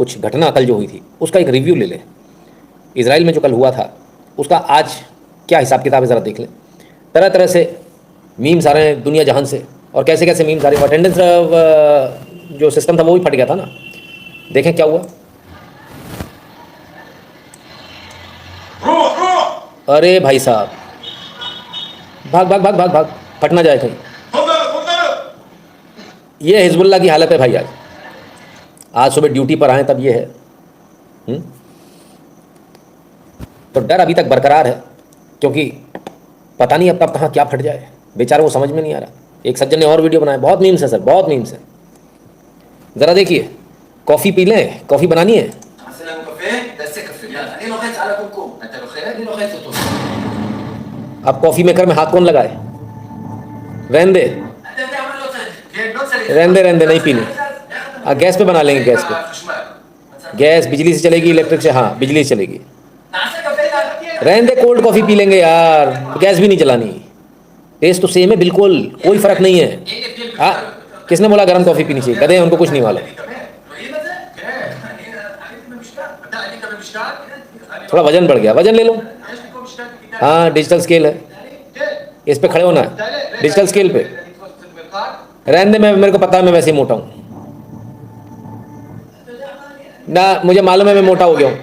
कुछ घटना कल जो हुई थी उसका एक रिव्यू ले लें। इजराइल में जो कल हुआ था उसका आज क्या हिसाब किताब है ज़रा देख लें। तरह तरह से मीम्स आ रहे हैं दुनिया जहान से, और कैसे कैसे मीम्स आ रहे हैं। अटेंडेंस जो सिस्टम था वो भी फट गया था ना, देखें क्या हुआ। अरे भाई साहब, भाग भाग भाग भाग भाग, फट ना जाए कहीं। ये हिजबुल्लाह की हालत है भाई। आज सुबह ड्यूटी पर आए तब ये है। तो डर अभी तक बरकरार है, क्योंकि पता नहीं अब तक कहाँ क्या फट जाए, बेचारे को समझ में नहीं आ रहा। एक सज्जन ने और वीडियो बनाया, बहुत मीम्स है सर, बहुत मीम्स है। ज़रा देखिए, कॉफ़ी पी लें, कॉफ़ी बनानी है। अब कॉफ़ी मेकर में हाथ कौन लगाए? रहने दे, रहने दे, नहीं पीनी। गैस पे बना लेंगे, गैस पे। गैस बिजली से चलेगी, इलेक्ट्रिक से? हाँ, बिजली से चलेगी। रहने दे, कोल्ड कॉफ़ी पी लेंगे यार, गैस भी नहीं चलानी। टेस्ट तो सेम है बिल्कुल, कोई फ़र्क नहीं है। हाँ, किसने बोला गर्म कॉफ़ी पीनी चाहिए? गधे हैं, उनको कुछ नहीं मालूम। थोड़ा वजन बढ़ गया, वजन ले लो। हाँ, डिजिटल स्केल है, इस पे खड़े होना है, डिजिटल स्केल पे। रहने दे, मैं, मेरे को पता है मैं वैसे ही मोटा हूँ ना, मुझे मालूम है मैं मोटा हो गया हूँ।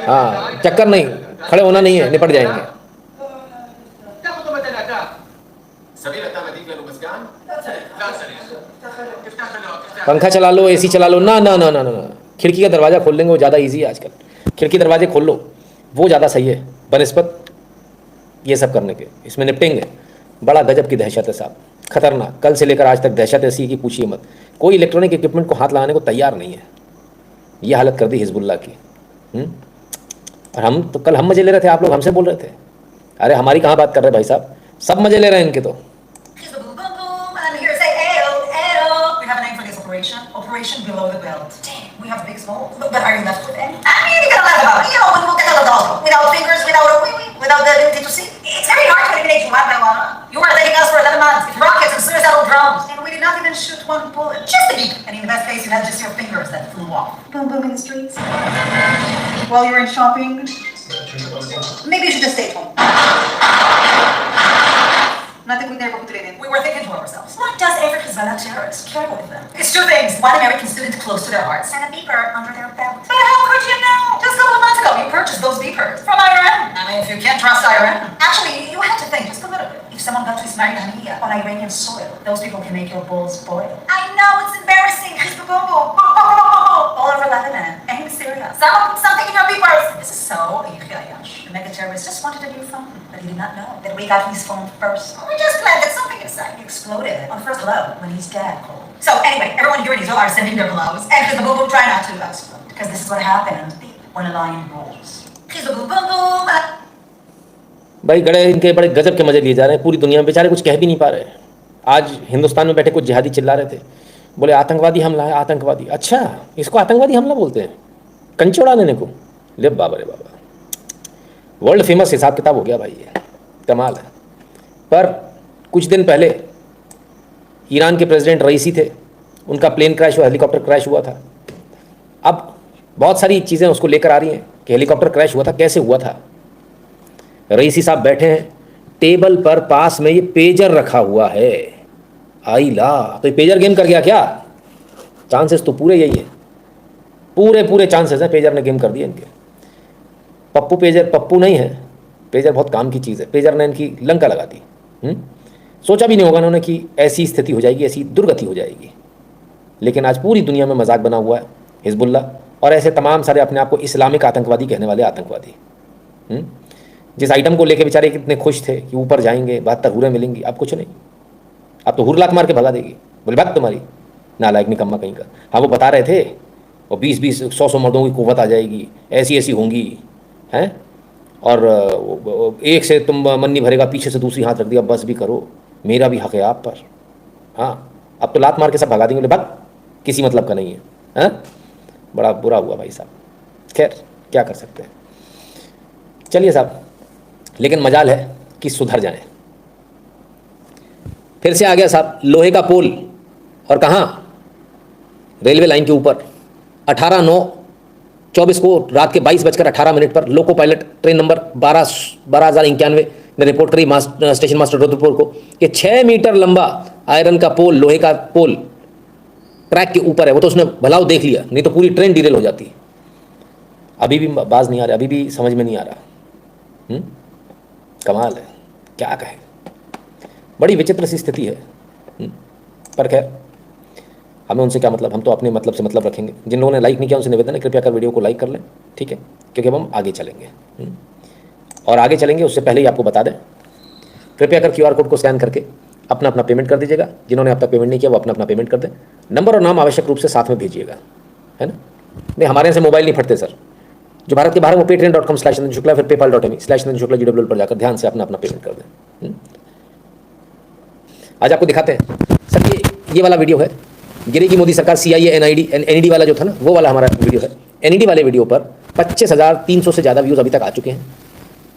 हाँ, चक्कर नहीं, खड़े होना नहीं है, निपट जाएंगे। पंखा चला लो, एसी चला लो, ना ना ना ना ना, खिड़की का दरवाज़ा खोल लेंगे, वो ज़्यादा इजी है आजकल। खिड़की दरवाजे खोल लो, वो ज़्यादा सही है बनिस्बत ये सब करने के, इसमें निपटेंगे। बड़ा गजब की दहशत है साहब, खतरनाक। कल से लेकर आज तक दहशत ऐसी कि पूछिए मत। कोई इलेक्ट्रॉनिक इक्विपमेंट को हाथ लगाने को तैयार नहीं है। ये हालत कर दी हिजबुल्लाह की। और हम तो कल हम मजे ले रहे थे, आप लोग हमसे बोल रहे थे। अरे हमारी कहाँ बात कर रहे भाई साहब, सब मजे ले रहे हैं इनके तो। Operation Below the Belt. Damn, we have a big smoke. But are you left with any? I mean, you gotta laugh about it. You know, we'll get a little without fingers, without the ability to see. It's very hard to eliminate you one by one. You were letting us for 11 months with rockets and suicidal drones. And we did not even shoot one bullet. Just a beep. And in the best case, you had just your fingers that flew off. Boom, boom in the streets. While you were in shopping. Maybe you should just stay at home. We were thinking to ourselves, what does every Hezbollah terrorist care with them? It's two things. One American student close to their hearts and a beeper under their belt. But how could you know? Just a couple of months ago, you purchased those beepers from Iran. I mean, if you can't trust Iran. Actually, you have to think just a little bit. If someone got to Ismail Haniyeh on Iranian soil, those people can make your balls boil. I know, it's embarrassing. All over Lebanon and Syria. Someone put something in your beepers. This is so Yash. The mega terrorist just wanted a new phone, but he did not know that we got his phone first. We just planted something inside. He exploded on first glow when he's dead. So anyway, everyone here in Israel are sending their gloves, and the boom boom try not to explode, because this is what happens when a lion roars. Boom boom boom. भाई गड़े इनके बड़े गजब के मजे लिए जा रहे हैं पूरी दुनिया में, बेचारे कुछ कह भी नहीं पा रहे। आज हिंदुस्तान में बैठे कुछ जिहादी चिल्ला रहे थे, बोले आतंकवादी हमला है, आतंकवादी। अच्छा, इसको आतंकवादी हमला बोलते हैं, कंचोड़ा लेने को? ले बाबा रे बाबा, वर्ल्ड फेमस हिसाब किताब हो गया भाई, ये कमाल है। पर कुछ दिन पहले ईरान के प्रेसिडेंट रईसी थे, उनका प्लेन क्रैश हुआ, हेलीकॉप्टर क्रैश हुआ था। अब बहुत सारी चीज़ें उसको लेकर आ रही हैं कि हेलीकॉप्टर क्रैश हुआ था, कैसे हुआ था। रईसी साहब बैठे हैं, टेबल पर पास में ये पेजर रखा हुआ है। आई ला, तो ये पेजर गेम कर गया क्या? चांसेस तो पूरे यही है, पूरे पूरे चांसेस हैं पेजर ने गेम कर दिए इनके। पप्पू पेजर पप्पू नहीं है, पेजर बहुत काम की चीज़ है। पेजर ने इनकी लंका लगा दी। सोचा भी नहीं होगा उन्होंने कि ऐसी स्थिति हो जाएगी, ऐसी दुर्गति हो जाएगी। लेकिन आज पूरी दुनिया में मजाक बना हुआ है हिजबुल्लाह और ऐसे तमाम सारे अपने आप को इस्लामिक आतंकवादी कहने वाले आतंकवादी। जिस आइटम को लेके बेचारे कितने खुश थे कि ऊपर जाएंगे, 72 हूरें मिलेंगी, अब कुछ नहीं, अब तो हुर लात मार के भगा देगी। बोले भाग तुम्हारी नालायक निकम्मा कहीं का। हाँ, वो बता रहे थे, और 20-20 100-100 मर्दों की कुव्वत आ जाएगी, ऐसी ऐसी होंगी हैं, और एक से तुम मन नहीं भरेगा, पीछे से दूसरी हाथ रख दिया, बस भी करो, मेरा भी हक है आप पर। हाँ, अब तो लात मार के सब भगा देंगे, बोले भाग, किसी मतलब का नहीं है। हाँ, बड़ा बुरा हुआ भाई साहब। खैर क्या कर सकते हैं, चलिए साहब, लेकिन मजाल है कि सुधर जाएं। फिर से आ गया साहब लोहे का पोल, और कहाँ? रेलवे लाइन के ऊपर। 18/9/24 को रात के 22:18 पर लोको पायलट ट्रेन नंबर 12,091 ने रिपोर्ट करी स्टेशन मास्टर रुद्रपुर को कि 6 मीटर लंबा आयरन का पोल, लोहे का पोल ट्रैक के ऊपर है। वो तो उसने भलाव देख लिया, नहीं तो पूरी ट्रेन डिरेल हो जाती। अभी भी बाज नहीं आ रहा, अभी भी समझ में नहीं आ रहा। कमाल है, क्या कहे, बड़ी विचित्र सी स्थिति है। पर खैर, हमें उनसे क्या मतलब, हम तो अपने मतलब से मतलब रखेंगे। जिन लोगों ने लाइक नहीं किया उनसे निवेदन है कृपया कर वीडियो को लाइक कर लें, ठीक है, क्योंकि अब हम आगे चलेंगे। और आगे चलेंगे उससे पहले ही आपको बता दें, कृपया कर QR कोड को स्कैन करके अपना अपना पेमेंट कर दीजिएगा। जिन्होंने अब तक पेमेंट नहीं किया वो अपना अपना पेमेंट कर दें। नंबर और नाम आवश्यक रूप से साथ में भेजिएगा, है ना। नहीं, हमारे यहाँ से मोबाइल नहीं फटते सर। जो भारत के बाहर वो patreon.com/शुक्ला, फिर paypal.me/शुक्ला GWL पर जाकर ध्यान से अपना अपना पेमेंट कर दें। आज आपको दिखाते हैं सर, ये वाला वीडियो है, गिरेगी मोदी सरकार CIA NID वाला जो था ना, वो वाला हमारा वीडियो है। NID वाले वीडियो पर 25,300 से ज़्यादा व्यूज़ अभी तक आ चुके हैं।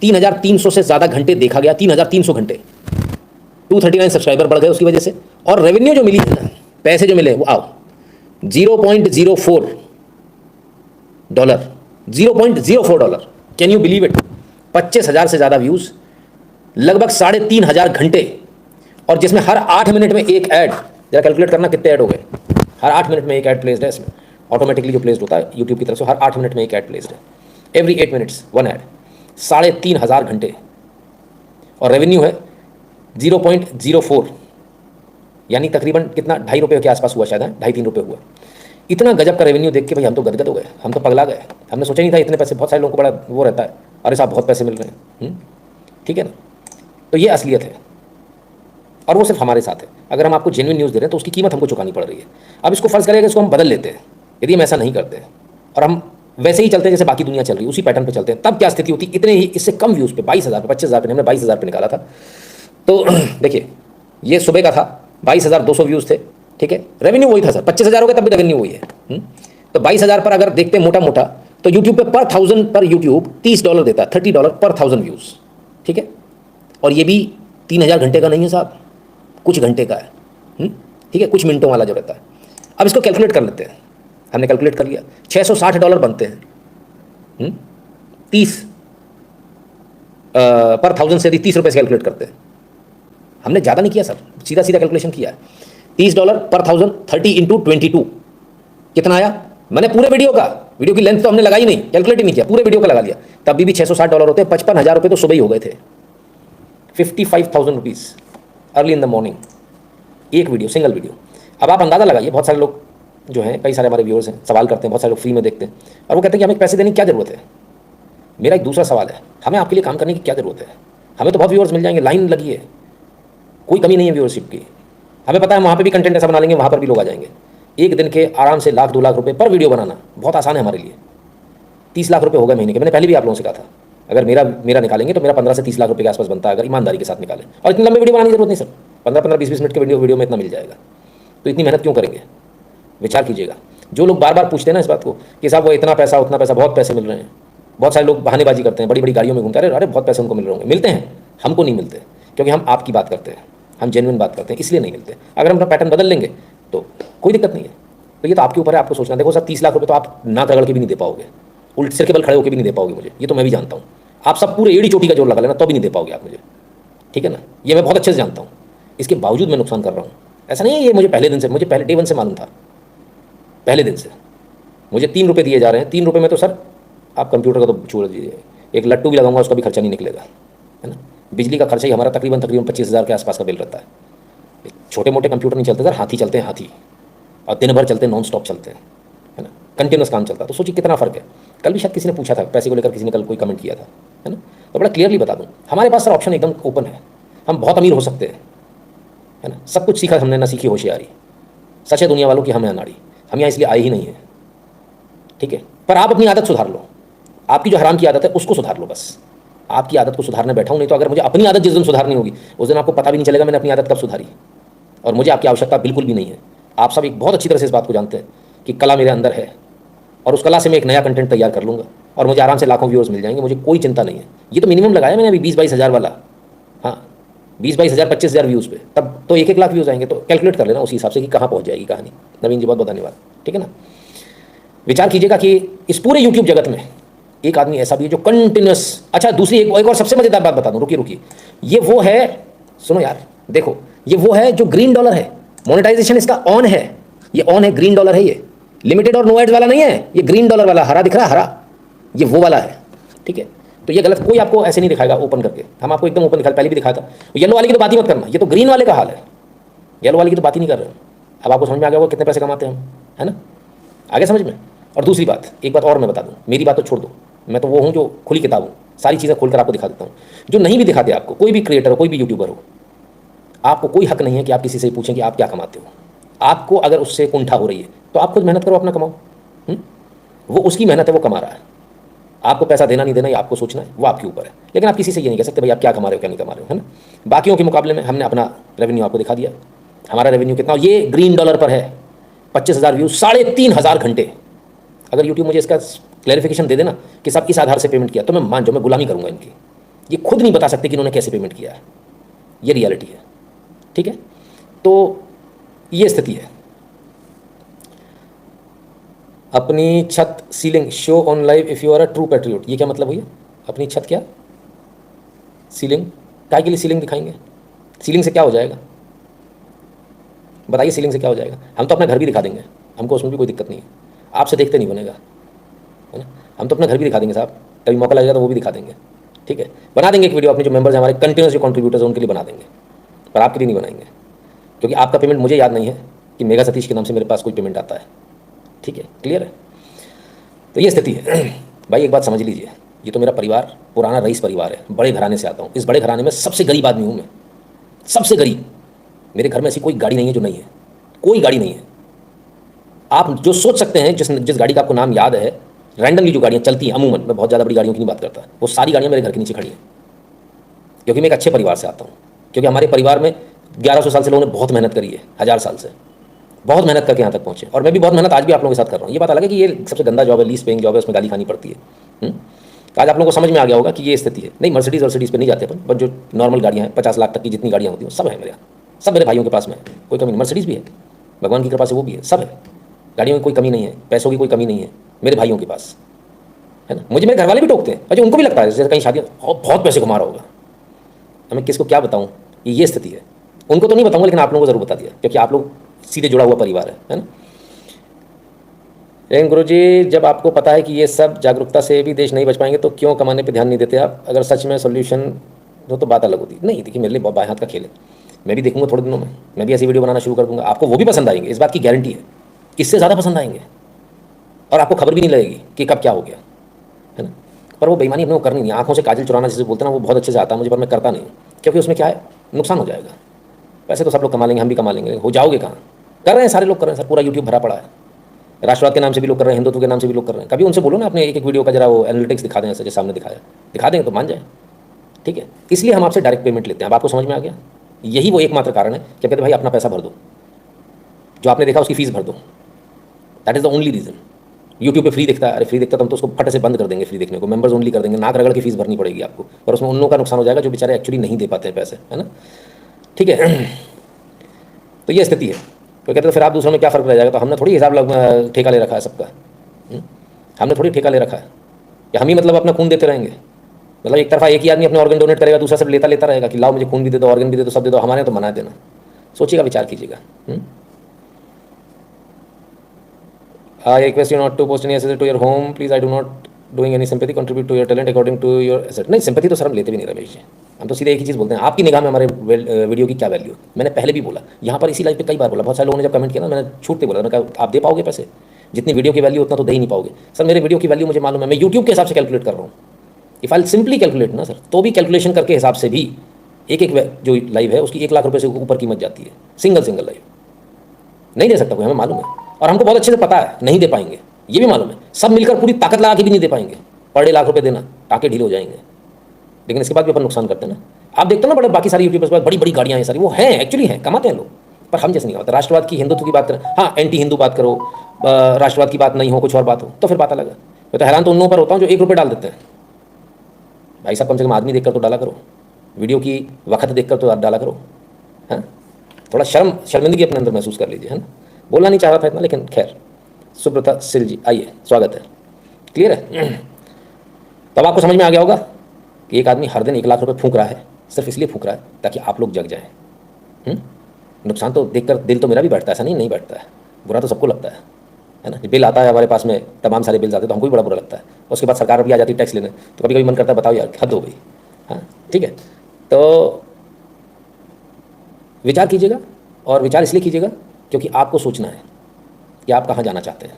3,300 से ज़्यादा घंटे देखा गया, 3,300 घंटे। 239 सब्सक्राइबर बढ़ गए उसकी वजह से। और रेवेन्यू जो मिली है ना, पैसे जो मिले वो आओ, $0.04, $0.04। Can you believe it. 25,000 से ज़्यादा व्यूज़, लगभग 3,500 घंटे, और जिसमें हर 8 मिनट में एक ऐड। जरा कैलकुलेट करना कितने ऐड हो गए। हर 8 मिनट में एक ऐड प्लेस्ड है इसमें, ऑटोमेटिकली जो प्लेस्ड होता है यूट्यूब की तरफ से, हर 8 मिनट में एक ऐड प्लेस्ड है। Every 8 minutes 1 add. 3,500 घंटे, और रेवेन्यू है 0.04, यानी तकरीबन कितना, ₹2.5 के आसपास हुआ शायद, है 2.5-3 रुपये हुआ। इतना गजब का रेवेन्यू देख के भाई हम तो गदगद हो गए, हम तो पगला गए। हमने सोचा नहीं था इतने पैसे। बहुत सारे लोगों को बड़ा वो रहता है, अरे साहब बहुत पैसे मिल रहे हैं, ठीक है ना। तो ये असलियत है, और वो सिर्फ हमारे साथ है। अगर हम आपको जेन्युइन न्यूज़ दे रहे हैं तो उसकी कीमत हमको चुकानी पड़ रही है। अब इसको फर्ज करेगा, इसको हम बदल लेते हैं, यदि हम ऐसा नहीं करते और हम वैसे ही चलते हैं जैसे बाकी दुनिया चल रही है, उसी पैटर्न पे चलते हैं, तब क्या स्थिति होती। इतने ही, इससे कम व्यूज़ पे 22,000 पे, 25,000 पे, हमने 22,000 पे निकाला था। तो देखिए, ये सुबह का था, 22,200 व्यूज़ थे, ठीक है। रेवेन्यू वही था सर, 25,000 हो गए तब भी रेवेन्यू वही है। तो 22,000 पर अगर देखते हैं मोटा मोटा, तो यूट्यूब पे पर 1000 पर यूट्यूब $30 देता है, $30 पर 1000 व्यूज़, ठीक है। और ये भी 3,000 घंटे का नहीं है साहब, कुछ घंटे का है, ठीक है, कुछ मिनटों वाला जो रहता है। अब इसको कैलकुलेट कर लेते हैं, हमने कैलकुलेट कर लिया, $660 बनते हैं। 30 पर 1000 से यदि 30 रुपये से कैलकुलेट करते हैं, हमने ज़्यादा नहीं किया सर, सीधा सीधा कैलकुलेशन किया है। $30 पर 1000, 30 × 22 कितना आया। मैंने पूरे वीडियो की लेंथ तो हमने लगाई नहीं, कैलकुलेट ही नहीं किया, पूरे वीडियो का लगा लिया, तब भी $660 होते हैं। 55,000 रुपये तो सुबह ही हो गए थे। 55,000 rupees early in the morning, एक वीडियो, सिंगल वीडियो। अब आप अंदाज़ा लगाइए, बहुत सारे लोग जो हैं, कई सारे हमारे व्यूअर्स हैं, सवाल करते हैं, बहुत सारे लोग फ्री में देखते हैं, और वो कहते हैं कि हमें पैसे देने की क्या ज़रूरत है। मेरा एक दूसरा सवाल है, हमें आपके लिए काम करने की क्या ज़रूरत है। हमें तो बहुत व्यूअर्स मिल जाएंगे, लाइन लगी है, कोई कमी नहीं है व्यूअरशिप की। हमें पता है वहाँ पे भी कंटेंट ऐसा बना लेंगे, वहाँ पर भी लोग आ जाएंगे। एक दिन के आराम से 1,00,000 2 लाख रुपए पर वीडियो बनाना बहुत आसान है हमारे लिए। 30 लाख रुपए हो गए महीने के। मैंने पहले भी आप लोगों से कहा था, अगर मेरा निकालेंगे तो मेरा 15 से 30 लाख रुपए के आसपास बनता है, अगर ईमानदारी के साथ निकालें। और इतनी लंबी वीडियो बनाने की जरूरत नहीं सर, 15-15, 20-20 मिनट के वीडियो में इतना मिल जाएगा। तो इतनी मेहनत क्यों करेंगे, विचार कीजिएगा। जो लोग बार बार पूछते हैं ना इस बात को कि साहब वो इतना पैसा उतना पैसा, बहुत पैसे मिल रहे हैं। बहुत सारे लोग बहानेबाजी करते हैं, बड़ी बड़ी गाड़ियों में घूमते हैं, अरे बहुत पैसे उनको मिल रहे होंगे। मिलते हैं, हमको नहीं मिलते, क्योंकि हम आपकी बात करते हैं, हम जेन्युइन बात करते हैं, इसलिए नहीं मिलते। अगर हम अपना पैटर्न बदल लेंगे तो कोई दिक्कत नहीं है। तो ये तो आपके ऊपर है, आपको सोचना। देखो सर, 30 लाख रुपए तो आप नाक रगड़ के भी नहीं दे पाओगे, उल्टे सिर के बल खड़े होकर भी नहीं दे पाओगे मुझे, ये तो मैं भी जानता हूँ। आप सब पूरे एड़ी चोटी का जोर लगा लेना तो भी नहीं दे पाओगे आप मुझे, ठीक है ना। ये मैं बहुत अच्छे से जानता हूँ, इसके बावजूद मैं नुकसान कर रहा हूँ। ऐसा नहीं है, ये मुझे पहले दिन से, मुझे पहले डे 1 से मालूम था। पहले दिन से मुझे 3 रुपये दिए जा रहे हैं। 3 रुपये में तो सर आप कंप्यूटर का तो छोड़ दीजिए, एक लट्टू भी लगाऊंगा उसका भी खर्चा नहीं निकलेगा, है ना। बिजली का खर्चा ही हमारा तकरीबन 25,000 के आसपास का बिल रहता है। छोटे मोटे कंप्यूटर नहीं चलते सर, हाथी चलते हैं, हाथी, और दिन भर चलते हैं, नॉन स्टॉप चलते हैं, है ना, कंटिन्यूस काम चलता है। तो सोचिए कितना फ़र्क है। कल भी शायद किसी ने पूछा था पैसे को लेकर, किसी ने कल कोई कमेंट किया था, है ना। तो बड़ा क्लियरली बता दूं, हमारे पास सर ऑप्शन एकदम ओपन है। हम बहुत अमीर हो सकते हैं, है ना। सब कुछ सीखा हमने, ना सीखी होशियारी। सच है दुनिया वालों की, हम यहाँ नाड़ी, हम यहाँ इसलिए आए ही नहीं हैं, ठीक है। पर आप अपनी आदत सुधार लो, आपकी जो हराम की आदत है उसको सुधार लो, बस। आपकी आदत को सुधारने बैठा हूँ, नहीं तो अगर मुझे अपनी आदत जिस दिन सुधारनी होगी उस दिन आपको पता भी नहीं चलेगा मैंने अपनी आदत कब सुधारी। और मुझे आपकी आवश्यकता बिल्कुल भी नहीं है। आप सब एक बहुत अच्छी तरह से इस बात को जानते हैं कि कला मेरे अंदर है, और उस कला से मैं एक नया कंटेंट तैयार कर लूँगा, और मुझे आराम से लाखों व्यूअर्स मिल जाएंगे, मुझे कोई चिंता नहीं है। ये तो मिनिमम लगाया मैंने अभी 20-22 हज़ार वाला, हाँ 20-22 हज़ार 25,000 व्यूज़ पे, तब तो 1-1 लाख व्यूज़ आएंगे। तो कैलकुलेट कर लेना उसी हिसाब से कि कहाँ पहुँच जाएगी कहानी। नवीन जी बहुत बहुत धन्यवाद, ठीक है ना। विचार कीजिएगा कि इस पूरे यूट्यूब जगत में एक आदमी ऐसा भी है जो कंटिन्यूस, अच्छा दूसरी एक और सबसे मजेदार बात बता दूं, रुकिए रुकिए, ये वो है, सुनो यार, देखो ये वो है जो ग्रीन डॉलर है, मोनेटाइजेशन इसका ऑन है, ये ऑन है, ग्रीन डॉलर है, ये लिमिटेड और नो एड्स वाला नहीं है, ये ग्रीन डॉलर वाला हरा दिख रहा है, हरा, ये वो वाला है, ठीक है। तो ये गलत, कोई आपको ऐसे नहीं दिखाएगा ओपन करके, हम आपको एकदम ओपन दिखा, पहले भी दिखाया था। येलो वाले की तो बात ही मत करना, ये तो ग्रीन वाले का हाल है, येलो वाले की तो बात ही नहीं कर रहे हैं। अब आपको समझ में आ गया होगा कितने पैसे कमाते हैं हम, है ना, आगे समझ में। और दूसरी बात, एक बात और मैं बता दूं, मेरी बात तो छोड़ दो, मैं तो वो हूँ जो खुली किताब हूँ, सारी चीज़ें खोलकर आपको दिखा देता हूँ। जो नहीं भी दिखाते आपको, कोई भी क्रिएटर हो, कोई भी यूट्यूबर हो, आपको कोई हक नहीं है कि आप किसी से पूछें कि आप क्या कमाते हो। आपको अगर उससे कुंठा हो रही है तो आप खुद मेहनत करो, अपना कमाओ। वो उसकी मेहनत है, वो कमा रहा है, आपको पैसा देना नहीं देना ये आपको सोचना है, वो आपके ऊपर है। लेकिन आप किसी से ये नहीं कह सकते भाई आप क्या कमा रहे हो क्या नहीं कमा रहे हो, है ना। बाकियों के मुकाबले में हमने अपना रेवेन्यू आपको दिखा दिया, हमारा रेवेन्यू कितना, ये ग्रीन डॉलर पर है, 25,000 व्यूज, 3,500 घंटे। अगर यूट्यूब मुझे इसका क्लैरिफिकेशन दे देना कि सब इस आधार से पेमेंट किया, तो मैं मान जाऊँ, मैं गुलामी करूँगा इनकी। ये खुद नहीं बता सकते कि इन्होंने कैसे पेमेंट किया है, ये रियलिटी है, ठीक है। तो ये स्थिति है। अपनी छत ceiling show on live if you are a true patriot, ये क्या मतलब हुई? अपनी छत क्या सीलिंग, काय के लिए सीलिंग दिखाएंगे? सीलिंग से क्या हो जाएगा बताइए, सीलिंग से क्या हो जाएगा? हम तो अपना घर भी दिखा देंगे, हमको उसमें भी कोई दिक्कत नहीं है, आपसे देखते नहीं बनेगा, है ना। हम तो अपना घर भी दिखा देंगे साहब, कभी मौका लगेगा तो वो भी दिखा देंगे, ठीक है। बना देंगे एक वीडियो, अपने जो मेंबर्स हैं हमारे कंटिन्यूस जो कंट्रीब्यूटर्स हैं उनके लिए बना देंगे, पर आपके लिए नहीं बनाएंगे, क्योंकि आपका पेमेंट मुझे याद नहीं है कि मेगा सतीश के नाम से मेरे पास कोई पेमेंट आता है, ठीक है, क्लियर है। तो ये स्थिति है भाई। एक बात समझ लीजिए, ये तो मेरा परिवार पुराना रईस परिवार है, बड़े घराने से आता हूँ, इस बड़े घराने में सबसे गरीब आदमी हूँ मैं, सबसे गरीब। मेरे घर में ऐसी कोई गाड़ी नहीं है जो नहीं है, कोई गाड़ी नहीं है। आप जो सोच सकते हैं, जिस गाड़ी का आपको नाम याद है, रैंडमली जो गाड़ियाँ चलती हैं अमूमन, मैं बहुत ज़्यादा बड़ी गाड़ियों की नहीं बात करता, वो सारी गाड़ियाँ मेरे घर के नीचे खड़ी हैं, क्योंकि मैं एक अच्छे परिवार से आता हूँ। क्योंकि हमारे परिवार में 1100 साल से लोगों ने बहुत मेहनत करी है, 1000 साल से बहुत मेहनत करके यहाँ तक पहुँचे, और मैं भी बहुत मेहनत आज भी आप लोगों के साथ कर रहा हूँ। ये बात अलग है कि ये सबसे गंदा जॉब है, लीस्ट पेइंग जॉब है, उसमें गाली खानी पड़ती है। आज आप लोगों को समझ में आ गया होगा कि ये स्थिति है। नहीं, मर्सिडीज़ पे नहीं जाते अपन, बट जो नॉर्मल गाड़ियाँ हैं 50 लाख तक की जितनी गाड़ियाँ होती हैं सब है मेरे यहाँ, सब मेरे भाइयों के पास में है, कोई कमी नहीं। मर्सिडीज़ भी है, भगवान की कृपा से वो भी है, सब है, गाड़ियों की कोई कमी नहीं है, पैसों की कोई कमी नहीं है मेरे भाइयों के पास, है ना। मुझे मेरे घर वाले भी टोकते हैं, अच्छा उनको भी लगता है जैसे कहीं शादी बहुत पैसे कमा रहा होगा। मैं किसको क्या बताऊँ, ये स्थिति है। उनको तो नहीं बताऊँगा, लेकिन आप लोगों को ज़रूर बता दिया, क्योंकि आप लोग सीधे जुड़ा हुआ परिवार है ना। लेकिन गुरुजी, जब आपको पता है कि ये सब जागरूकता से भी देश नहीं बच पाएंगे तो क्यों कमाने पे ध्यान नहीं देते आप? अगर सच में सोल्यूशन हो तो बात अलग होती। नहीं देखिए, मेरे लिए बाएं हाथ का खेल है, मैं भी देखूंगा थोड़े दिनों में, मैं भी ऐसी वीडियो बनाना शुरू कर दूंगा, आपको वो भी पसंद आएंगे, इस बात की गारंटी है, इससे ज़्यादा पसंद आएंगे, और आपको खबर भी नहीं लगेगी कि कब क्या हो गया, है ना। पर वो बेईमानी अपने को करनी नहीं, आँखों से काजल चुराना जिसे बोलते हैं ना, वो बहुत अच्छे से आता है मुझे, पर मैं करता नहीं, क्योंकि उसमें क्या है, नुकसान हो जाएगा। पैसे तो सब लोग कमा लेंगे, हम भी कमा लेंगे, हो जाओगे कहाँ? कर रहे हैं सारे लोग, कर रहे हैं सर, पूरा यूट्यूब भरा पड़ा है, राष्ट्रवाद के नाम से भी लोग कर रहे हैं, हिंदुत्व के नाम से भी लोग कर रहे हैं। कभी उनसे बोलो ना अपने एक वीडियो का जरा वो एनालिटिक्स दिखा दें, ऐसे जो सामने दिखाया, दिखा देंगे तो मान जाए, ठीक है। इसलिए हम आपसे डायरेक्ट पेमेंट लेते हैं। अब आपको समझ में आ गया, यही वो एकमात्र कारण है कि कहते भाई अपना पैसा भर दो, जो आपने देखा उसकी फीस भर दो, that is the only reason. YouTube पे फ्री दिखता है, अरे फ्री दिखता तो हम तो उसको फट से बंद कर देंगे, फ्री देखने को मेंबर्स ओनली कर देंगे, नाक रगड़ की फीस भरनी पड़ेगी आपको, और उसमें उन लोगों का नुकसान हो जाएगा जो बेचारे एक्चुअली नहीं दे पाते हैं पैसे, है ना, ठीक है। तो ये स्थिति है। तो कहते तो फिर आप दूसरों में क्या फ़र्क रह जाएगा? तो हमने थोड़ी हिसाब ठेका ले रखा है सबका, हमने थोड़ी ठेका ले रखा है, या हम ही मतलब अपना खून देते रहेंगे? मतलब एक तरफा एक ही आदमी अपने ऑर्गन डोनेट करेगा, दूसरा सब लेता रहेगा कि लाओ मुझे खून भी दे दो, ऑर्गन भी दे दो, सब दे दो, हमारे तो मना देना। सोचिएगा, विचार कीजिएगा। I request you not to post any assets to your home. Please, I do not doing any sympathy. Contribute to your talent according to your asset. नहीं, सिंपैथी तो सर हम लेते भी नहीं रमेश जी, हम तो सीधे एक ही चीज़ बोलते हैं, आपकी निगाह में हमारे वीडियो की क्या वैल्यू। मैंने पहले भी बोला, यहाँ पर इसी लाइव पे कई बार बोला, बहुत सारे लोगों ने जब कमेंट किया ना, मैंने छूटते बोला, मैंने कहा आप दे पाओगे पैसे? जितनी वीडियो की वैल्यू उतना तो दे ही नहीं पाओगे सर। मेरे वीडियो की वैल्यू मुझे मालूम है, मैं यूट्यूब के हिसाब से कैलकुलेट कर रहा हूँ। इफ़ आई सिंपली कैलकुलेट ना सर, तो भी कैलकुलेशन करके हिसाब से भी एक जो लाइव है उसकी 1 लाख रुपये से ऊपर कीमत जाती है, सिंगल लाइव। नहीं दे सकता कोई, हमें मालूम है, और हमको बहुत अच्छे से पता है नहीं दे पाएंगे, ये भी मालूम है। सब मिलकर पूरी ताकत लगा के भी नहीं दे पाएंगे, पर डे लाख रुपए देना, टाके ढीले हो जाएंगे, लेकिन इसके बाद भी अपन नुकसान करते हैं ना। आप देखते हो ना, बड़े बाकी सारी यूट्यूबर्स पर बड़ी बड़ी गाड़ियाँ हैं सारी, वो हैं एक्चुअली हैं, कमाते हैं लोग, पर हम जैसे नहीं कमाते। राष्ट्रवाद की, हिंदुत्व की बात करें, हाँ एंटी हिंदू बात करो, राष्ट्रवाद की बात नहीं हो, कुछ और बात हो तो फिर बात अलग है। मैं तो हैरान तो उन लोगों पर होता हूँ जो 1 रुपये डाल देते हैं। भाई साहब, कम से कम आदमी देखकर तो डाला करो, वीडियो की वक्त देखकर तो डाला करो, है थोड़ा शर्मिंदगी अपने अंदर महसूस कर लीजिए, है ना। बोलना नहीं चाह रहा था इतना, लेकिन खैर सुब्रता सिल जी, आइए, स्वागत है। क्लियर है? तो अब आपको समझ में आ गया होगा कि एक आदमी हर दिन 1 लाख रुपए फूंक रहा है, सिर्फ इसलिए फूंक रहा है ताकि आप लोग जग जाएं। नुकसान तो देखकर दिल तो मेरा भी बैठता है, ऐसा नहीं नहीं बैठता है, बुरा तो सबको लगता है ना। बिल आता है हमारे पास में, तमाम सारे बिल्स आते हैं तो हमको भी बड़ा बुरा लगता है। उसके बाद सरकार भी आ जाती है टैक्स लेने, तो कभी कभी मन करता है बताओ यार हद हो गई। हाँ ठीक है, तो विचार कीजिएगा, और विचार इसलिए कीजिएगा क्योंकि आपको सोचना है कि आप कहाँ जाना चाहते हैं।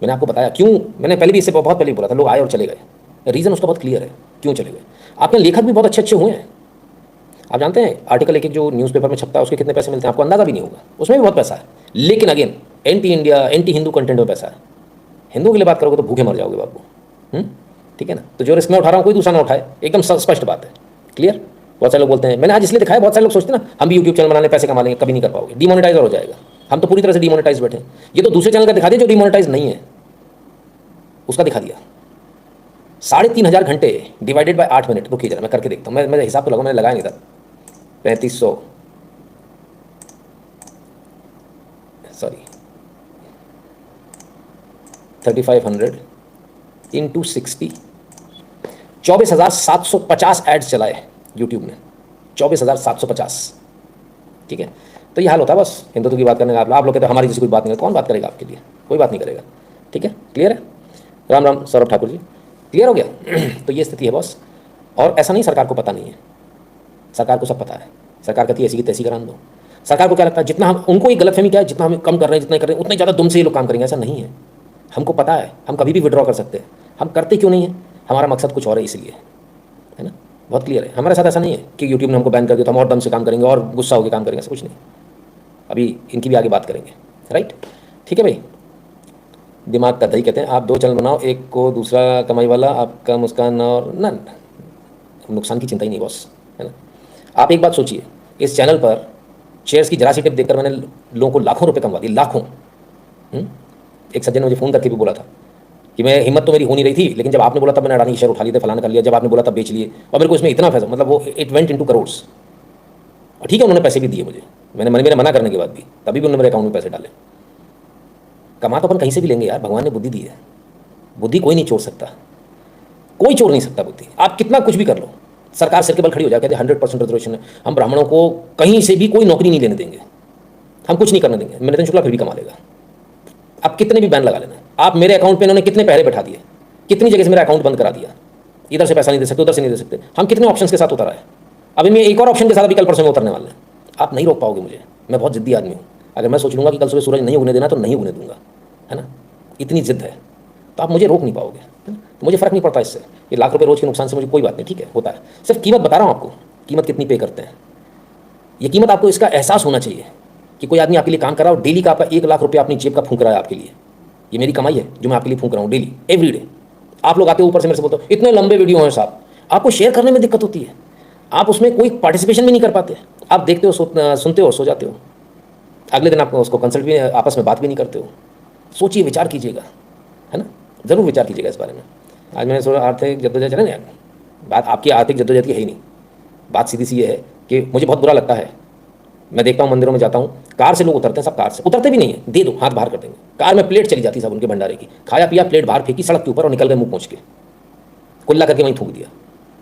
मैंने आपको बताया क्यों, मैंने पहले भी इससे बहुत पहले भी बोला था, लोग आए और चले गए, रीज़न उसका बहुत क्लियर है क्यों चले गए। आपके लेखक भी बहुत अच्छे अच्छे हुए हैं। आप जानते हैं आर्टिकल एक एक जो न्यूज़पेपर में छपता है उसके कितने पैसे मिलते हैं, आपको अंदाजा भी नहीं होगा, उसमें भी बहुत पैसा है। लेकिन again anti India anti Hindu content में पैसा है। हिंदू के लिए बात करोगे तो भूखे मर जाओगे बाबू। ठीक है ना। तो जो रिस्क मैं उठा रहा हूँ कोई दूसरा ना उठाए, एकदम स्पष्ट बात है, क्लियर। बहुत सारे लोग बोलते हैं, मैंने आज इसलिए दिखाया, बहुत सारे लोग सोचते हैं ना हम भी यूट्यूब चैनल बनाने पैसे कमा लेंगे, कभी नहीं कर पाओगे, डिमोनेटाइज हो जाएगा। हम तो पूरी तरह से डिमोनेटाइज बैठे हैं। ये तो दूसरे चैनल का दिखा दिया जो डिमोनेटाइज नहीं है, उसका दिखा दिया। 3,500 घंटे डिवाइडेड बाय 8 मिनट। रुकिए जरा मैं करके देखता हूँ, मैं हिसाब तो लगा, मैंने लगाया नहीं था। 3500 सॉरी 3500 इंटू 60, 24,750 एड्स चलाए यूट्यूब ने, 24,750। ठीक है, तो ये हाल होता है बस हिंदुत्व की बात करने का। आप लोग कहते हैं हमारी किसी कोई बात नहीं, कौन बात करेगा आपके लिए, कोई बात नहीं करेगा। ठीक है, क्लियर है। राम राम सौरभ ठाकुर जी, क्लियर हो गया। तो ये स्थिति है बॉस, और ऐसा नहीं सरकार को पता नहीं है, सरकार को सब पता है। सरकार कहती है ऐसी की तैसी करा दो। सरकार को क्या लगता है जितना हम, उनको एक गलतफहमी क्या है, जितना हम कम कर रहे हैं, जितना कर रहे हैं उतना ज़्यादा दुम से ये लोग काम करेंगे, ऐसा नहीं है। हमको पता है हम कभी भी विड्रॉ कर सकते हैं, हम करते क्यों नहीं है, हमारा मकसद कुछ और है इसलिए, है ना। बहुत क्लियर है, हमारे साथ ऐसा नहीं है कि यूट्यूब ने हमको बैन कर दिया तो हम और दम से काम करेंगे और गुस्सा होकर काम करेंगे, ऐसा कुछ नहीं। अभी इनकी भी आगे बात करेंगे, राइट। ठीक है भाई, दिमाग का दही कहते हैं। आप 2 चैनल बनाओ, एक को दूसरा कमाई वाला, आपका मुस्कान और ना, नुकसान की चिंता ही नहीं बॉस, है ना। आप एक बात सोचिए, इस चैनल पर शेयर्स की जरा सी टिप देखकर मैंने लोगों को लाखों रुपए कमवा दिए, लाखों। एक सज्जन ने मुझे फ़ोन करके भी बोला था कि मैं, हिम्मत तो मेरी हो नहीं रही थी, लेकिन जब आपने बोला तब मैंने अडानी के शेयर उठा लिए थे, फलाना कर लिया, जब आपने बोला तब बेच लिए, और मेरे को इसमें इतना पैसा, मतलब वो इट वेंट इनटू करोड्स। और ठीक है उन्होंने पैसे भी दिए मुझे, मेरे मना करने के बाद भी, तभी भी उन्होंने मेरे अकाउंट में पैसे डाले। कमा तो अपन कहीं से भी लेंगे यार, भगवान ने बुद्धि दी है, बुद्धि कोई नहीं चोर सकता, कोई चोर नहीं सकता बुद्धि। आप कितना कुछ भी कर लो, सरकार सिर के बल खड़ी हो जाए, कहते 100% रिजर्वेशन है, हम ब्राह्मणों को कहीं से भी कोई नौकरी नहीं लेने देंगे, हम कुछ नहीं करने देंगे, नितिन शुक्ला फिर भी कमा लेगा। आप कितने भी बैन लगा लेना, आप मेरे अकाउंट पे इन्होंने कितने पहरे बैठा दिए, कितनी जगह से मेरा अकाउंट बंद करा दिया, इधर से पैसा नहीं दे सकते, उधर से नहीं दे सकते, हम कितने ऑप्शन के साथ उतर आए। अभी मैं एक और ऑप्शन के साथ अभी कल परसों में उतरने वाले हैं। आप नहीं रोक पाओगे मुझे, मैं बहुत जिद्दी आदमी हूँ। अगर मैं सोच लूँगा कि कल सुबह सूरज नहीं उगने देना तो नहीं उगने दूंगा, है ना, इतनी जिद है, तो आप मुझे रोक नहीं पाओगे, है ना। तो मुझे फ़र्क नहीं पड़ता इससे, ये लाख रुपये रोज़ के नुकसान से मुझे कोई बात नहीं, ठीक है होता है। सिर्फ कीमत बता रहा हूँ आपको, कीमत कितनी पे करते हैं, ये कीमत आपको इसका एहसास होना चाहिए कि कोई आदमी आपके लिए काम कर रहा है और डेली का आपका 1 लाख रुपया अपनी जेब का फूंक रहा है आपके लिए। ये मेरी कमाई है जो मैं आपके लिए फूंक रहा हूँ डेली, एवरी डे। आप लोग आते हो ऊपर से मेरे से बोलते हो इतने लंबे वीडियो हैं साहब, आपको शेयर करने में दिक्कत होती है, आप उसमें कोई पार्टिसिपेशन भी नहीं कर पाते, आप देखते हो, सुनते हो, सो जाते हो, अगले दिन आप उसको कंसल्ट भी, आपस में बात भी नहीं करते हो। सोचिए, विचार कीजिएगा, है ना, ज़रूर विचार कीजिएगा इस बारे में। आज मैंने सोचा आर्थिक जद्दोजहद चले ना यार, बात आपकी आर्थिक जद्दोजहद की है ही नहीं, बात सीधी सी ये है कि मुझे बहुत बुरा लगता है, मैं देखता हूँ मंदिरों में जाता हूँ, कार से लोग उतरते हैं, सब कार से उतरते भी नहीं है, दे दो हाथ बाहर कर देंगे, कार में प्लेट चली जाती है सब उनके भंडारे की, खाया पिया प्लेट बाहर फेंकी सड़क के ऊपर और निकल गए मुँह पहुँच के, कुल्ला करके वहीं थूक दिया।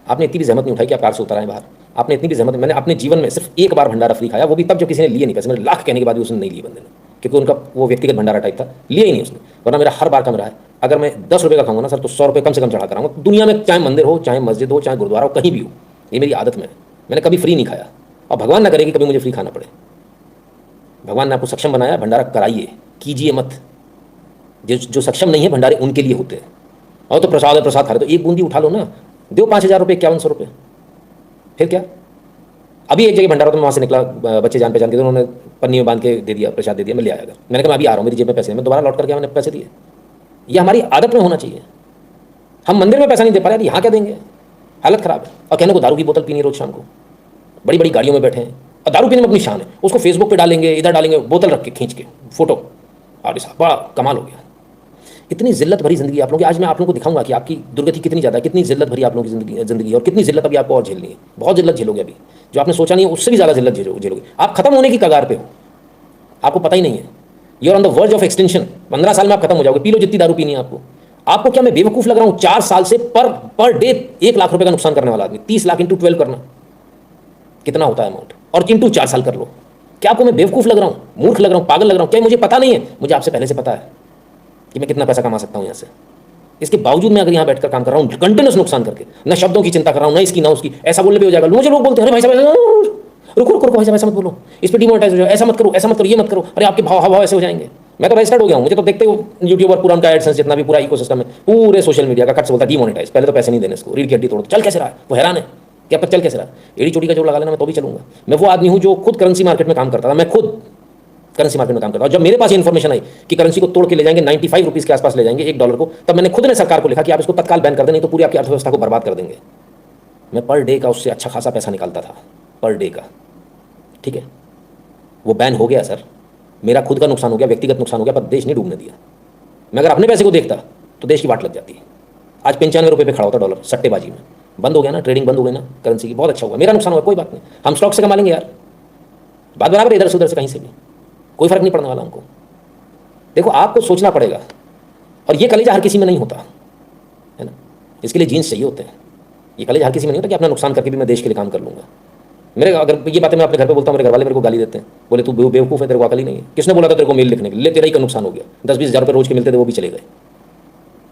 आपने इतनी भी जहमत नहीं उठाई कि आप कार से उतर आए बाहर, आपने इतनी भी जहमत, मैंने अपने जीवन में सिर्फ एक बार भंडारा फ्री खाया, वो भी तब जब किसी ने लिए नहीं पैसे, मैंने लाख कहने के बाद भी उसने नहीं लिए बंदे ने, क्योंकि उनका वो व्यक्तिगत भंडारा टाइप था, लिया ही नहीं उसने, वरना मेरा हर बार का मेरा है। अगर मैं 10 रुपये का खाऊंगा ना सर तो 100 रुपये कम से कम चढ़ा कराऊंगा, दुनिया में चाहे मंदिर हो, चाहे मस्जिद हो, चाहे गुरुद्वारा हो, कहीं भी हो, ये मेरी आदत में है, मैंने कभी फ्री नहीं खाया, और भगवान ना करे कि कभी मुझे फ्री खाना पड़े। भगवान ने आपको सक्षम बनाया, भंडारा कराइए, कीजिए मत। जो सक्षम नहीं है भंडारे उनके लिए होते हैं। और तो प्रसाद है, प्रसाद खा रहे तो एक बूंदी उठा लो ना, दो 5,000 रुपये, 5100 रुपये, फिर क्या। अभी एक जगह भंडारा तो मैं वहाँ से निकला, बच्चे जान पहचान के, तो उन्होंने पन्नी में बांध के दे दिया, प्रसाद दे दिया, मैं ले आया। मैंने कहा मैं अभी आ रहा हूँ, मेरी जेब में पैसे, मैं दोबारा लौट करके मैंने पैसे दिए। ये हमारी आदत में होना चाहिए। हम मंदिर में पैसा नहीं दे पा रहे, यहाँ क्या देंगे, हालत ख़राब है। और कहने को दारू की बोतल पीनी रोज़ शाम को, बड़ी बड़ी गाड़ियों में बैठे हैं, और दारू पीने में अपनी शान है, उसको फेसबुक पे डालेंगे, इधर डालेंगे, बोतल रख के खींच के फोटो, और साहब बड़ा कमाल हो गया। इतनी जिल्लत भरी जिंदगी आप लोगों की। आज मैं आप लोगों को दिखाऊंगा कि आपकी दुर्गति कितनी ज़्यादा, कितनी जिल्लत भरी आप लोगों की जिंदगी और कितनी जिल्लत अभी आपको और झेलनी है। बहुत जिल्लत झेलोगे अभी, जो आपने सोचा नहीं है उससे भी ज़्यादा जिल्लत झेलोगे। आप खत्म होने की कगार पे हो, आपको पता ही नहीं है। You are on the verge of extension. 15 साल में आप खत्म हो जाओगे, पी लो जितनी दारू पीनी है आपको। आपको क्या मैं बेवकूफ़ लग रहा हूँ? 4 साल से पर डे 1 लाख रुपए का नुकसान करने वाला आदमी। 30 लाख इंटू 12 करना कितना होता है अमाउंट, और इंटू 4 साल कर लो। क्या आपको मैं बेवकूफ़ लग रहा हूँ, मूर्ख लग रहा हूँ, पागल लग रहा हूँ? क्या मुझे पता नहीं है? मुझे आपसे पहले से पता है कि मैं कितना पैसा कमा सकता हूँ यहाँ से। इसके बावजूद मैं अगर यहाँ बैठकर काम कर रहा हूँ कंटिन्यूस नुकसान करके, न शब्दों की चिंता कर रहा हूँ, न इसकी ना उसकी, ऐसा बोलने पे हो जाएगा। मुझे लोग बोलते हैं, अरे भाई साहब रुको रुको रुको भाई साहब, ऐसा मत बोलो, इस पर डिमोनेटाइज हो जाए, ऐसा मत करो, ऐसा मत करो, ये मत करो, अरे आपके भाव भाव ऐसे हो जाएंगे। मैं तो रजिस्टर्ड हो गया हूँ, मुझे तो देखते हो यूट्यूब और पूरा उनका एडसेंस जितना भी पूरा इकोसिस्टम है, पूरे सोशल मीडिया का कट से बोलता है डिमोनेटाइज। पहले तो पैसे नहीं देने इसको, रीढ़ की हड्डी तोड़, चल कैसे रहा है वो, हैरान है कि अब तक चल कैसे रहा। एड़ी चोटी का जोड़ लगा लेना, मैं तो भी चलूंगा। मैं वो आदमी हूँ जो खुद करेंसी मार्केट में काम करता था, मैं खुद करेंसी मार्केट में काम करता हूँ। जब मेरे पास इन्फॉर्मेशन आई कि करेंसी को तोड़ के ले जाएंगे 95 रुपीज़ के आसपास ले जाएंगे $1 को, तब मैंने खुद ने सरकार को लिखा कि आप इसको तत्काल बैन कर दें, नहीं तो पूरी आपकी अर्थव्यवस्था को बर्बाद कर देंगे। मैं पर डे का उससे अच्छा खासा पैसा निकालता था, पर डे का। ठीक है, वो बैन हो गया सर, मेरा खुद का नुकसान हो गया, व्यक्तिगत नुकसान हो गया, पर देश ने डूबने दिया। मैं अगर अपने पैसे को देखता तो देश की वाट लग जाती। आज 95 रुपये पे खड़ा होता डॉलर, सट्टेबाजी में बंद हो गया ना, ट्रेडिंग बंद हो गई ना करेंसी की, बहुत अच्छा हुआ। मेरा नुकसान हुआ, कोई बात नहीं, हम स्टॉक से कमा लेंगे यार, बात बराबर, इधर से उधर से कहीं से भी कोई फर्क नहीं पड़ने वाला हमको। देखो आपको सोचना पड़ेगा, और ये कलेजा हर किसी में नहीं होता है ना, इसके लिए जीन्स चाहिए होते हैं। ये कलेजा हर किसी में नहीं होता कि अपना नुकसान करके भी मैं देश के लिए काम कर लूँगा। मेरे अगर ये बातें मैं अपने घर पे बोलता हूँ, मेरे घर वाले मेरे को गाली देते हैं, बोले तू बेवकूफ़ है, तेरे को अकल ही नहीं है। किसने बोला था तेरे को मेल लिखने के लिए? तेरा ही का नुकसान हो गया। 10-20 हज़ार रुपये रोज के मिलते थे, वो भी चले गए।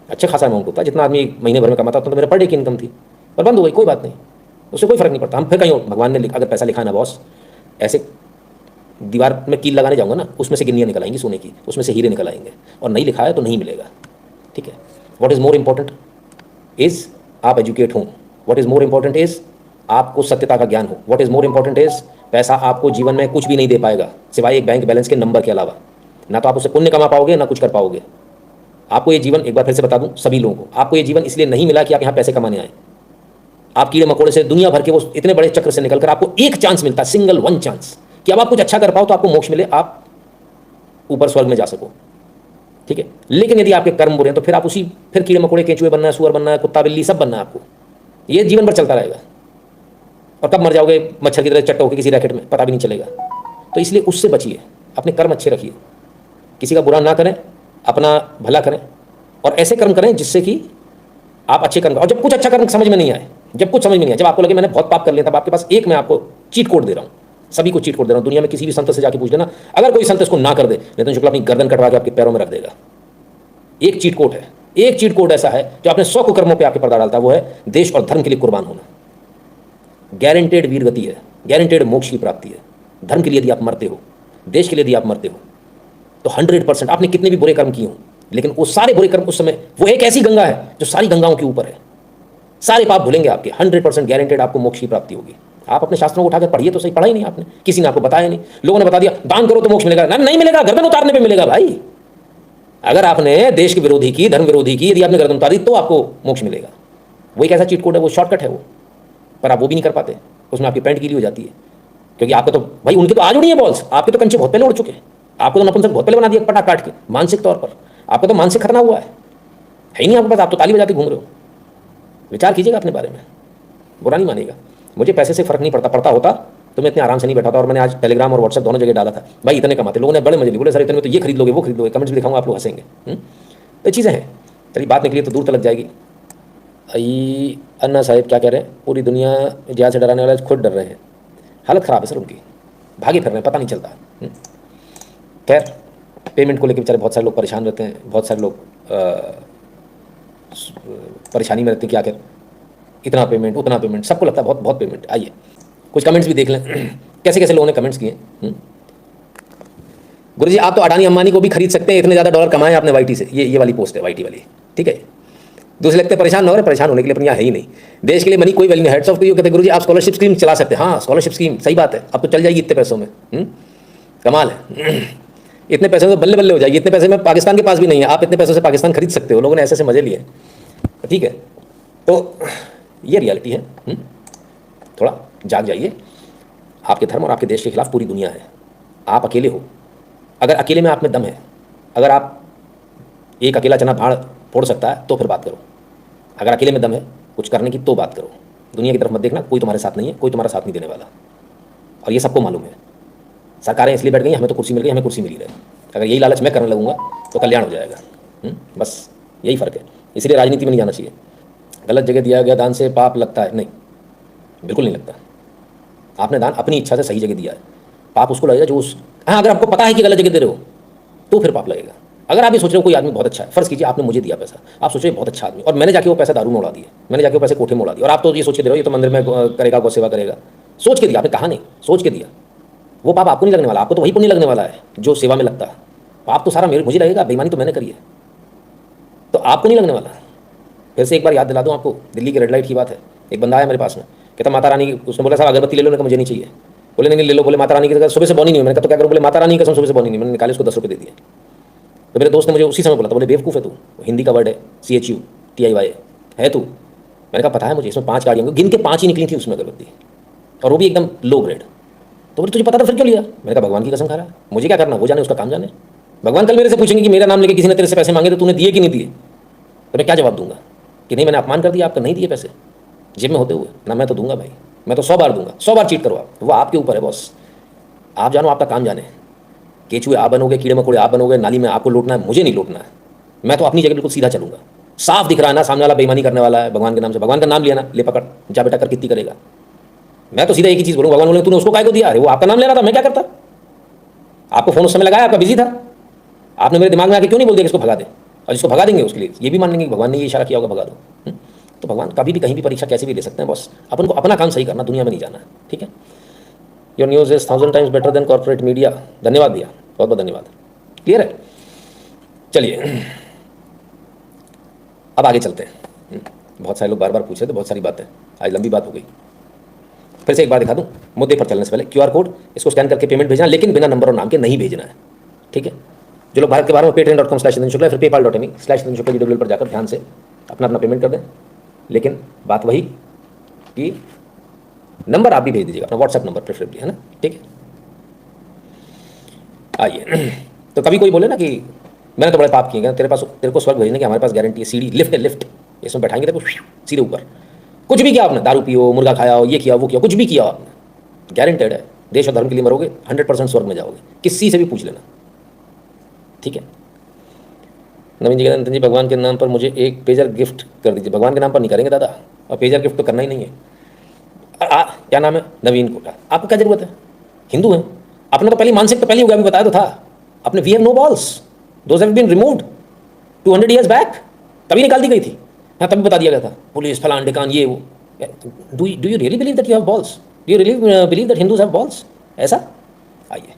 अच्छा खासा अमाउंट होता है, जितना आदमी महीने भर में कमाता था, तो मेरे पर डे की इनकम थी, पर बंद हो गई, कोई बात नहीं, उससे कोई फर्क नहीं पड़ता। हम फिर कहीं भगवान ने अगर पैसा लिखा है ना बॉस, ऐसे दीवार में कील लगाने जाऊँगा ना, उसमें से गिन्नियाँ निकल आएंगी सोने की, उसमें से हीरे निकल आएंगे, और नहीं लिखा है तो नहीं मिलेगा। ठीक है, what is more important is आप एजुकेट हों, what is more important is आपको सत्यता का ज्ञान हो, what is more important is पैसा आपको जीवन में कुछ भी नहीं दे पाएगा सिवाय एक बैंक बैलेंस के नंबर के अलावा। ना तो आप उससे पुण्य कमा पाओगे, ना कुछ कर पाओगे। आपको ये जीवन, एक बार फिर से बता दूं सभी लोगों को, आपको ये जीवन इसलिए नहीं मिला कि आप यहाँ पैसे कमाने आए। आप कीड़े मकोड़े से, दुनिया भर के वो इतने बड़े चक्र से निकलकर आपको एक चांस मिलता है, सिंगल वन चांस, कि अब आप कुछ अच्छा कर पाओ तो आपको मोक्ष मिले, आप ऊपर स्वर्ग में जा सको। ठीक है, लेकिन यदि आपके कर्म बुरे हैं तो फिर आप उसी, फिर कीड़े मकोड़े केंचुए बनना है, सुअर बनना है, कुत्ता बिल्ली सब बनना है आपको। ये जीवन भर चलता रहेगा, और कब मर जाओगे मच्छर की तरह चट्टा होकर किसी रैकेट में, पता भी नहीं चलेगा। तो इसलिए उससे बचिए, अपने कर्म अच्छे रखिए, किसी का बुरा ना करें, अपना भला करें, और ऐसे कर्म करें जिससे कि आप अच्छे कर्म। और जब कुछ अच्छा कर्म समझ में नहीं आए, जब कुछ समझ में नहीं आए, जब आपको लगे मैंने बहुत पाप कर लिया, तब आपके पास एक, मैं आपको चीट कोड दे रहा हूँ, सभी को चीट कोड दे रहा हूँ। दुनिया में किसी भी संत से जाके पूछ लेना, अगर कोई संत इसको ना कर दे, नितिन शुक्ला अपनी गर्दन कटवा के आपके पैरों में रख देगा। एक चीट कोड है, एक चीट कोड ऐसा है जो अपने 100 कुकर्मों पे आपके पर्दा डालता है, वो है देश और धर्म के लिए कुर्बान होना। गारंटेड वीर गति है, गारंटेड मोक्ष की प्राप्ति है। धर्म के लिए यदि आप मरते हो, देश के लिए यदि आप मरते हो, तो 100% आपने कितने भी बुरे कर्म किए हों, लेकिन वो सारे बुरे कर्म उस समय, वो एक ऐसी गंगा है जो सारी गंगाओं के ऊपर है, सारे पाप भूलेंगे आपके, 100% गारंटेड आपको मोक्ष की प्राप्ति होगी। आप अपने शास्त्रों को उठाकर पढ़िए तो सही, पढ़ा ही नहीं आपने, किसी ने आपको बताया नहीं, लोगों ने बता दिया दान करो तो मोक्ष मिलेगा, ना नहीं मिलेगा, गर्दन उतारने पे मिलेगा भाई। अगर आपने देश के विरोधी की, धर्म विरोधी की, यदि आपने गर्दन उतारी तो आपको मोक्ष मिलेगा। वो एक ऐसा चीट कोड है, वो शॉर्टकट है वो, पर आप वो भी नहीं कर पाते, उसमें आपकी पैंट गीली हो जाती है। क्योंकि आपका तो भाई, उनके तो आज उड़ी है बॉल्स, आपके तो कंचे बहुत पहले उड़ चुके हैं, आपको तो नपुंसक बहुत पहले बना दिया पटा काट के, मानसिक तौर पर आपका तो मानसिक खतना हुआ है ही नहीं आपके पास, आप तो ताली बजाते घूम रहे हो। विचार कीजिएगा अपने बारे में, बुरा नहीं मानेगा। मुझे पैसे से फर्क नहीं पड़ता, पड़ता होता तो मैं इतने आराम से नहीं बैठा था। और मैंने आज टेलीग्राम और व्हाट्सएप दोनों जगह डाला था, भाई इतने कमाते, लोगों ने बड़े मजे लिए, बोले सर इतने में तो ये खरीद लोगे, वो खरीद लोगे, कमेंट्स भी दिखाऊंगा, आप लोग हंसेंगे। तो चीज़ें हैं, चलिए बात निकली तो दूर तक लग जाएगी। अन्ना साहिब क्या कह रहे हैं, पूरी दुनिया जहाँ से डराने वाले खुद डर रहे हैं, हालत ख़राब है सर उनकी, भागे फिर रहे हैं, पता नहीं चलता। खैर, पेमेंट को लेकर बेचारे बहुत सारे लोग परेशान रहते हैं, बहुत सारे लोग परेशानी में रहते हैं कि आखिर इतना पेमेंट, उतना पेमेंट, सबको लगता है बहुत बहुत पेमेंट। आइए कुछ कमेंट्स भी देख लें कैसे कैसे लोगों ने कमेंट्स किए। गुरुजी आप तो अडानी अंबानी को भी खरीद सकते हैं, इतने ज़्यादा डॉलर कमाए आपने वाईटी से। ये वाली पोस्ट है, वाईटी वाली, ठीक है। दूसरे लगते परेशान ना हो रहे, परेशान होने के लिए अपनी यहाँ है ही नहीं। देश के लिए मनी कोई वैल्यू नहीं। हेड्स ऑफ कहते गुरुजी आप स्कॉलरशिप स्कीम चला सकते हैं। हाँ स्कॉलरशिप स्कीम सही बात है, अब तो चल जाएगी इतने पैसों में। कमाल है इतने पैसों से बल्ले बल्ले हो जाएगी। इतने पैसे में पाकिस्तान के पास भी नहीं है, आप इतने पैसों से पाकिस्तान खरीद सकते हो। लोगों ने ऐसे ऐसे मजे लिए, ठीक है। तो ये रियलिटी है, थोड़ा जाग जाइए। आपके धर्म और आपके देश के खिलाफ पूरी दुनिया है, आप अकेले हो। अगर अकेले में आप में दम है, अगर आप एक अकेला चना भाड़ फोड़ सकता है तो फिर बात करो। अगर अकेले में दम है कुछ करने की तो बात करो। दुनिया की तरफ मत देखना, कोई तुम्हारे साथ नहीं है, कोई तुम्हारा साथ नहीं देने वाला, और ये सबको मालूम है। सरकारें इसलिए बैठ गई हमें तो कुर्सी मिल गई, हमें कुर्सी मिली रहे, अगर यही लालच मैं करने लगूंगा तो कल्याण हो जाएगा। बस यही फ़र्क है। इसलिए राजनीति में नहीं जाना चाहिए। गलत जगह दिया गया दान से पाप लगता है? नहीं, बिल्कुल नहीं लगता। आपने दान अपनी इच्छा से सही जगह दिया है, पाप उसको लगेगा जो उस, हाँ, अगर आपको पता है कि गलत जगह दे रहे हो तो फिर पाप लगेगा। अगर आप ये सोच रहे हो कोई आदमी बहुत अच्छा है, फर्ज कीजिए आपने मुझे दिया पैसा, आप सोच रहे हो बहुत अच्छा आदमी, और मैंने जाके वो पैसा दारू में उड़ा दिए, मैंने जाके वो पैसे कोठे में उड़ा दिए, और आप तो ये सोच के दे रहे हो ये तो मंदिर में करेगा, गौ सेवा करेगा, सोच के दिया आपने, कहा नहीं, सोच के दिया, वो पाप आपको नहीं लगने वाला, आपको तो वही पुण्य लगने वाला है जो सेवा में लगता है। पाप तो सारा मेरे मुझे लगेगा, बेईमानी तो मैंने करी है, तो आपको नहीं लगने वाला। फिर से एक बार याद दिला दूँ आपको, दिल्ली की रेड लाइट की बात है। एक बंदा आया मेरे पास में, कहता माता रानी की, उसने बोला साहब अगरबत्ती ले लो, मुझे नहीं चाहिए। बोले नहीं ले लो, बोले माता रानी की सुबह से बॉनी नहीं, मैंने कहा तो क्या करूँ, बोले माता रानी की कसम सुबह से बॉनी नहीं, मैंने निकाले उसको 10 रुपये दे दिए। तो मेरे दोस्त ने मुझे उसी समय बोला था, बोले बेवकूफ़ है तू, हिंदी का वर्ड है CHUTIY है तू। मैंने कहा पता है मुझे, इसमें 5 गाड़ियाँ गिन के 5 ही निकली थी उसमें अगरबत्ती, और वो भी एकदम लो ग्रेड। तो बोले तुझे पता था फिर क्यों लिया? मैंने कहा भगवान की कसम खा रहा है, मुझे क्या करना, वो जाने, उसका काम जाने। भगवान कल मेरे से पूछेंगे कि मेरा नाम लेके किसी ने तेरे से पैसे मांगे तो तूने दिए कि नहीं दिए, तो मैं क्या जवाब दूंगा कि नहीं मैंने अपमान कर दिया आपका, नहीं दिए पैसे जेब में होते हुए ना, मैं तो दूंगा भाई, मैं तो 100 बार दूंगा, 100 बार चीट करो आप, वो आपके ऊपर है बॉस, आप जानो आपका काम जाने। केचुए आप बनोगे, कीड़े मकोड़े आप बनोगे, नाली में आपको लूटना है, मुझे नहीं लूटना है। मैं तो अपनी जगह बिल्कुल सीधा चलूंगा। साफ दिख रहा है ना सामने वाला बेईमानी करने वाला है भगवान के नाम से, भगवान का नाम लिया ना, ले पकड़ जा बेटा कर, कितनी करेगा। मैं तो सीधा एक ही चीज़ बोलूँगा, भगवान बोले तूने उसको काय को दिया, अरे वो आपका नाम ले रहा था, मैं क्या करता, आपको फोन उस समय लगाया, आपका बिजी था, आपने मेरे दिमाग में आके क्यों नहीं बोल दिया कि इसको भगा दे, और जिसको भगा देंगे उसके लिए ये भी मान लेंगे कि भगवान ने ये इशारा किया होगा भगा दो। तो भगवान कभी भी कहीं भी परीक्षा कैसे भी ले सकते हैं बॉस, अपन को अपना काम सही करना, दुनिया में नहीं जाना है, ठीक है। Your news is 1000 times better than corporate media. धन्यवाद भैया, बहुत बहुत धन्यवाद। क्लियर है, चलिए अब आगे चलते हैं। बहुत सारे लोग बार बार पूछे थे, बहुत सारी बातें, आज लंबी बात हो गई। फिर से एक बार दिखा दूं, मुद्दे पर चलने से पहले QR कोड, इसको स्कैन करके पेमेंट भेजना, लेकिन बिना नंबर और नाम के नहीं भेजना है, ठीक है। जो लोग भारत के बारे में patreon.com/नितिन शुक्ला, फिर paypal.me/नितिन शुक्ला जी पर जाकर ध्यान से अपना अपना पेमेंट कर दें, लेकिन बात वही कि नंबर आप भी भेज दीजिएगा, अपना WhatsApp नंबर प्रेफरेबली, है ना, ठीक है। आइए, तो कभी कोई बोले ना कि मैंने तो बड़े पाप किए हैं, तेरे को स्वर्ग भेजने की हमारे पास गारंटी है, सीढ़ी लिफ्ट है, लिफ्ट, इसमें बैठाएंगे तेरे को सीधे ऊपर। कुछ भी किया आपने, दारू पियो, मुर्गा खाया हो, ये किया वो किया, कुछ भी किया आपने, गारंटेड है देश और धर्म के लिए मरोगे 100% स्वर्ग में जाओगे, किसी से भी पूछ लेना, ठीक है। नवीन जी कहते हैं, नितिन जी भगवान के नाम पर मुझे एक पेजर गिफ्ट कर दीजिए। भगवान के नाम पर नहीं करेंगे दादा, और पेजर गिफ्ट तो करना ही नहीं है। क्या नाम है? नवीन कोटा। आपको क्या जरूरत है, हिंदू हैं अपना, तो पहले मानसिक तो पहले हो गया, अभी बताया तो था अपने, we have no balls, those have been removed 200 years back, तभी निकाल दी गई थी, हाँ तभी बता दिया गया था, पुलिस फलान डिकान ये वो। Do you really believe that you have balls? Do you really believe that Hindus have balls? ऐसा? आइए